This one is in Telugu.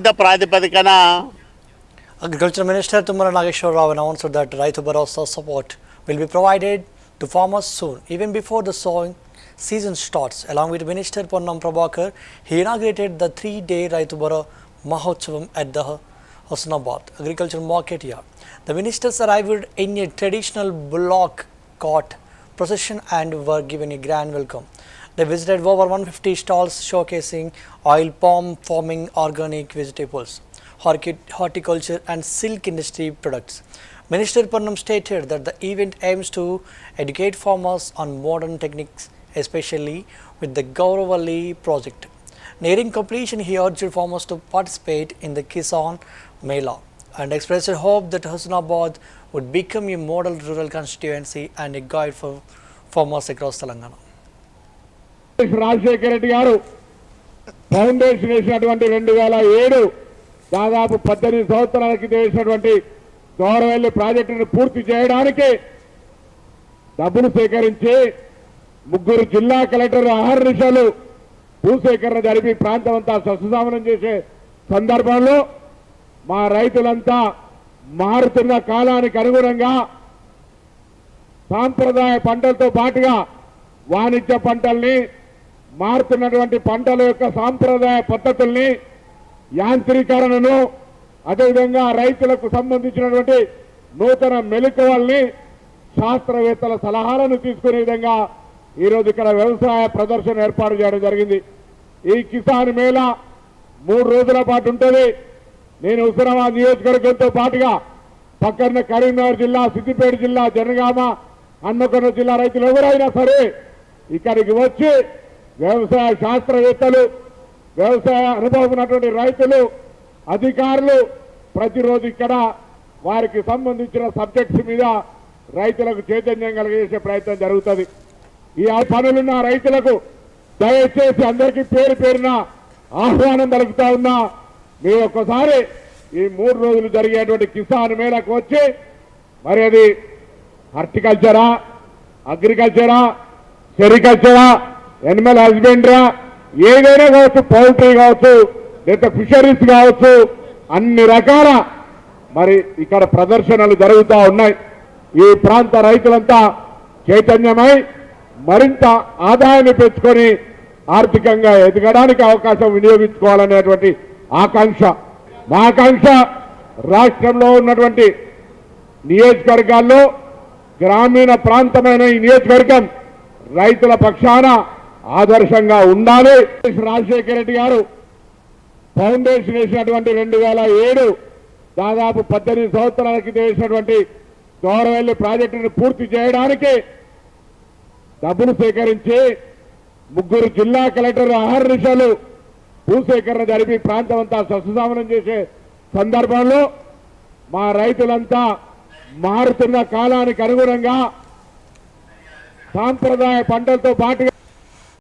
Pradipadikanna. Agriculture Minister Tummala Nageshwar Rao announced that Raitu Bharosa support will be provided to farmers soon, even before the sowing season starts. Along with Minister Ponnam Prabhakar, he inaugurated the 3-day Raitu Bharo Mahotsavam at the Hosnabad Agriculture Market Yard. The ministers arrived in a traditional bullock cart procession and were given a grand welcome. They visited over 150 stalls showcasing oil palm farming, organic vegetables, horticulture and silk industry products. Minister Ponnam stated that the event aims to educate farmers on modern techniques, especially with the Gauravalli project. Nearing completion, he urged farmers to participate in the Kisan Mela and expressed hope that Hosnabad would become a model rural constituency and a guide for farmers across Telangana. Rajasekhara Reddy గారు ఫౌండేషన్ వేసినటువంటి 2007 దాదాపు 18 సంవత్సరాల క్రితం వేసినటువంటి గౌరవల్లి ప్రాజెక్టును పూర్తి చేయడానికి డబ్బులు సేకరించి ముగ్గురు జిల్లా కలెక్టర్ అహర్నిశలు భూసేకరణ జరిపి ప్రాంతం అంతా సస్యశ్యామలం చేసే సందర్భంలో మా రైతులంతా మారుతున్న కాలానికి అనుగుణంగా సాంప్రదాయ పంటలతో పాటుగా వాణిజ్య పంటల్ని మారుతున్నటువంటి పంటల యొక్క సాంప్రదాయ పద్ధతుల్ని యాంత్రీకరణను అదేవిధంగా రైతులకు సంబంధించినటువంటి నూతన మెలకువల్ని శాస్త్రవేత్తల సలహాలను తీసుకునే విధంగా ఈరోజు ఇక్కడ వ్యవసాయ ప్రదర్శన ఏర్పాటు చేయడం జరిగింది. ఈ కిసాన్ మేళా 3 రోజుల పాటు ఉంటుంది. నేను హుస్నాబాద్ నియోజకవర్గంతో పాటుగా పక్కన కరీంనగర్ జిల్లా, సిద్దిపేట జిల్లా, జనగామ, హన్మకొండ జిల్లా రైతులు ఎవరైనా సరే ఇక్కడికి వచ్చి వ్యవసాయ శాస్త్రవేత్తలు, వ్యవసాయ అనుభవం ఉన్నటువంటి రైతులు, అధికారులు ప్రతిరోజు ఇక్కడ వారికి సంబంధించిన సబ్జెక్ట్స్ మీద రైతులకు చైతన్యం కలిగజేసే ప్రయత్నం జరుగుతుంది. ఈ పనులున్న రైతులకు దయచేసి అందరికీ పేరు పేరున ఆహ్వానం పలుకుతా ఉన్నా. మీరు ఒక్కసారి ఈ 3 రోజులు జరిగేటువంటి కిసాన్ మేళకు వచ్చి మరి అది హార్టికల్చరా, అగ్రికల్చరా, సెరికల్చరా, ఎనిమల్ హస్బెండరీ ఏదైనా కావచ్చు, పౌల్ట్రీ కావచ్చు, లేదా ఫిషరీస్ కావచ్చు, అన్ని రకాల మరి ఇక్కడ ప్రదర్శనలు జరుగుతూ ఉన్నాయి. ఈ ప్రాంత రైతులంతా చైతన్యమై మరింత ఆదాయాన్ని పెంచుకొని ఆర్థికంగా ఎదగడానికి అవకాశం వినియోగించుకోవాలనేటువంటి ఆకాంక్ష మా ఆకాంక్ష. రాష్ట్రంలో ఉన్నటువంటి నియోజకవర్గాల్లో గ్రామీణ ప్రాంతమైన ఈ నియోజకవర్గం రైతుల పక్షాన ఆదర్శంగా ఉండాలి. రాజశేఖర రెడ్డి గారు ఫౌండేషన్ వేసినటువంటి 2007 దాదాపు 18 సంవత్సరాల క్రితం వేసినటువంటి గౌరవల్లి ప్రాజెక్టును పూర్తి చేయడానికి డబ్బులు సేకరించి ముగ్గురు జిల్లా కలెక్టర్ అహర్నిశలు భూసేకరణ జరిపి ప్రాంతం అంతా సస్యశ్యామలం చేసే సందర్భంలో మా రైతులంతా మారుతున్న కాలానికి అనుగుణంగా సాంప్రదాయ పంటలతో పాటుగా